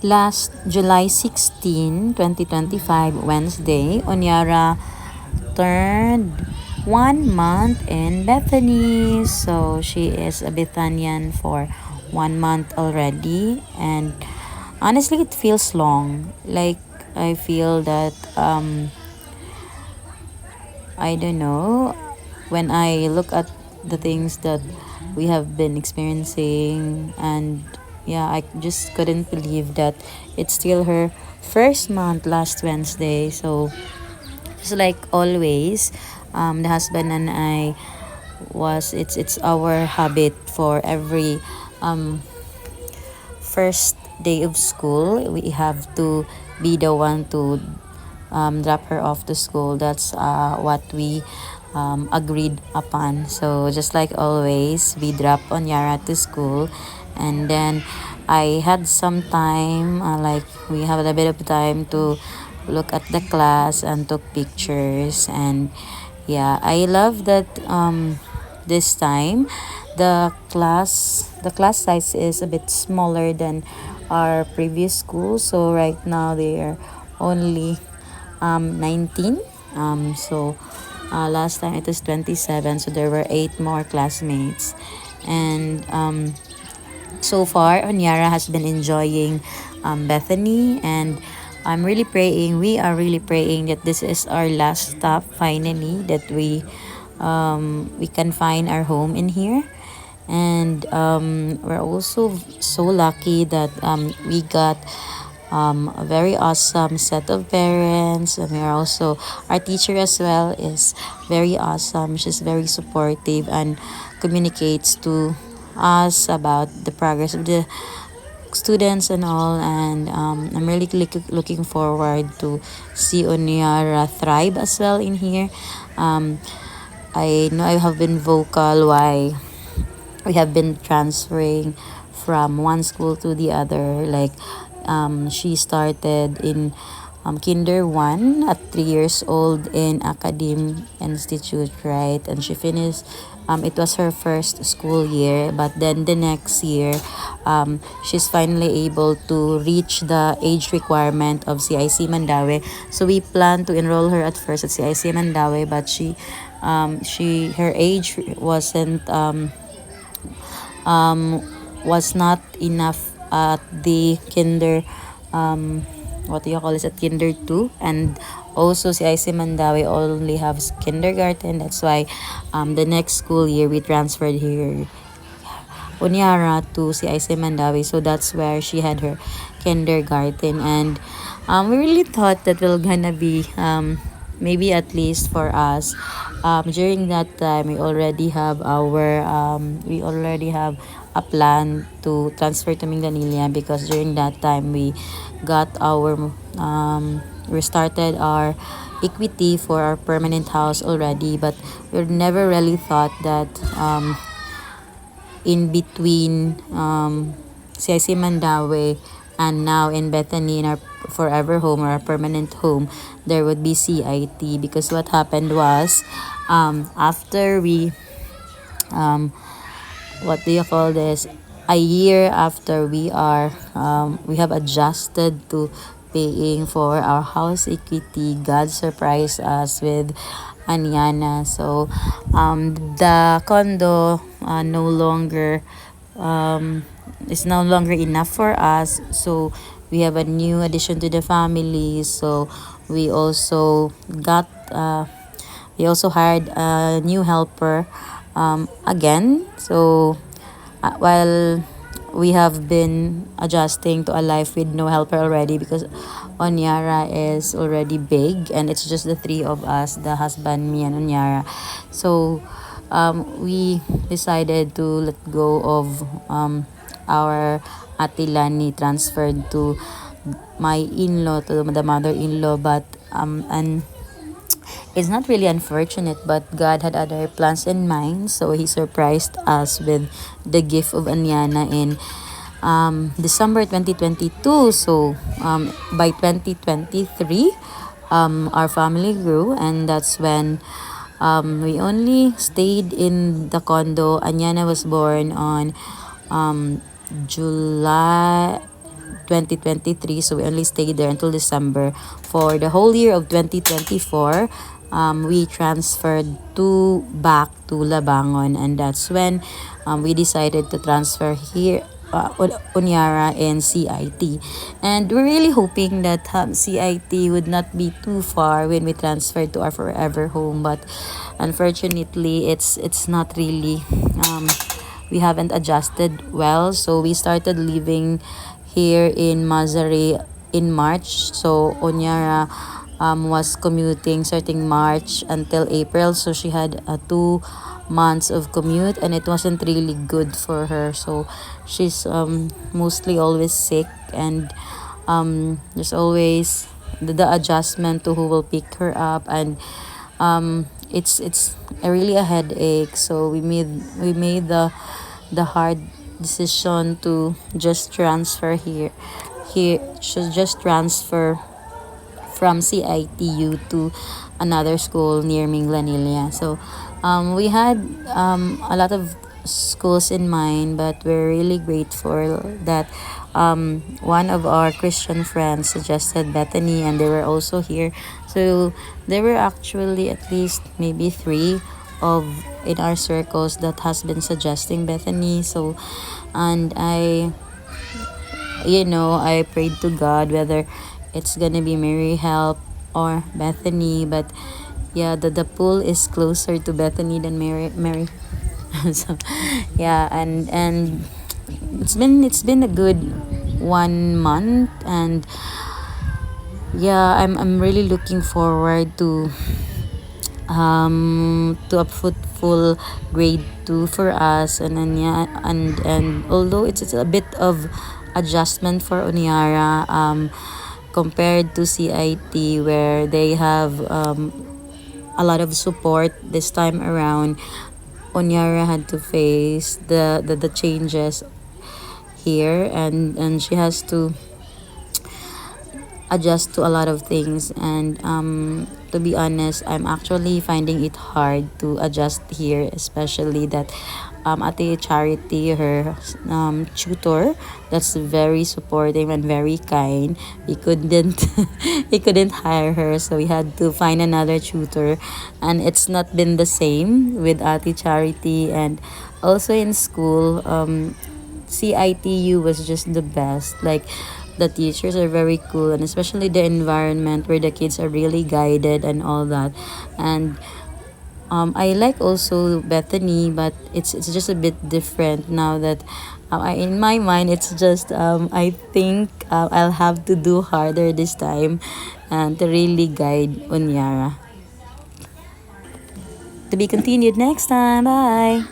Last July 16, 2025, Wednesday, Unyara turned 1 month in Bethany. So she is a Bethanian for 1 month already. And honestly, it feels long. Like, I feel that, I don't know, when I look at the things that we have been experiencing, and yeah, I just couldn't believe that it's still her first month last Wednesday. So just like always, the husband and I was it's our habit for every first day of school we have to be the one to drop her off to school. That's what we agreed upon. So just like always, we drop Unyara to school, and then I had some time, like we have a bit of time to look at the class and took pictures. And yeah, I love that this time the class size is a bit smaller than our previous school. So right now they are only 19. So last time it was 27, so there were 8 more classmates. And so far Onyara has been enjoying Bethany, and we are really praying that this is our last stop finally, that we can find our home in here. And we're also so lucky that we got a very awesome set of parents. And we are also, our teacher as well is very awesome. She's very supportive and communicates to us about the progress of the students and all. And I'm really looking forward to see Onyara thrive as well in here. I know I have been vocal why we have been transferring from one school to the other. Like, she started in kinder 1 at 3 years old in Academe Institute, right? And she finished, it was her first school year, but then the next year she's finally able to reach the age requirement of CIC Mandaue. So we plan to enroll her at first at CIC Mandaue, but her age was not enough at the kinder, what do you call this, at kinder 2. And also CIC Mandaue only has kindergarten. That's why the next school year we transferred here Unyara to CIC Mandaue. So that's where she had her kindergarten. And we really thought that we're gonna be maybe at least for us, during that time we already have a plan to transfer to Minglanilla, because during that time we started our equity for our permanent house already. But we never really thought that in between CIC Mandaue and now in Bethany, in our forever home or our permanent home, there would be CIT. Because what happened was, after we what do you call this, a year after we have adjusted to paying for our house equity, God surprised us with Anyana. So the condo no longer is no longer enough for us. So we have a new addition to the family. So we also got we also hired a new helper again. So while we have been adjusting to a life with no helper already, because Onyara is already big and it's just the 3 of us, the husband, me, and Onyara. So we decided to let go of our Atilani, transferred to my in-law, to the mother-in-law. But and it's not really unfortunate, but God had other plans in mind. So He surprised us with the gift of Anyana in December 2022. So by 2023, our family grew, and that's when we only stayed in the condo. Anyana was born on July 2023. So we only stayed there until December. For the whole year of 2024, we transferred to back to Labangon, and that's when we decided to transfer here, Unyara and CIT. And we're really hoping that CIT would not be too far when we transfer to our forever home, but unfortunately it's not really, we haven't adjusted well. So we started living here in Mazare in March. So Onyara was commuting starting March until April. So she had 2 months of commute, and it wasn't really good for her. So she's mostly always sick, and there's always the adjustment to who will pick her up, and it's really a headache. So we made the hard decision to just transfer here should just transfer from CIT-U to another school near Minglanilla. So we had a lot of schools in mind, but we're really grateful that one of our Christian friends suggested Bethany, and they were also here. So there were actually at least maybe three of in our circles that has been suggesting Bethany. So, and I prayed to God whether it's gonna be Mary Help or Bethany, but yeah, the pool is closer to Bethany than Mary. So yeah, and it's been a good 1 month, and yeah, I'm really looking forward to a fruitful grade 2 for us. And then yeah, and although it's a bit of adjustment for Unyara, compared to CIT, where they have a lot of support this time around, Unyara had to face the changes here, and she has to adjust to a lot of things. And to be honest, I'm actually finding it hard to adjust here, especially that Ate Charity, her tutor, that's very supportive and very kind, we couldn't we couldn't hire her, so we had to find another tutor. And it's not been the same with Ate Charity. And also in school, CITU was just the best. Like, the teachers are very cool, and especially the environment where the kids are really guided and all that. And I like also Bethany, but it's just a bit different now that in my mind it's just, I think I'll have to do harder this time and to really guide Unyara. To be continued next time. Bye.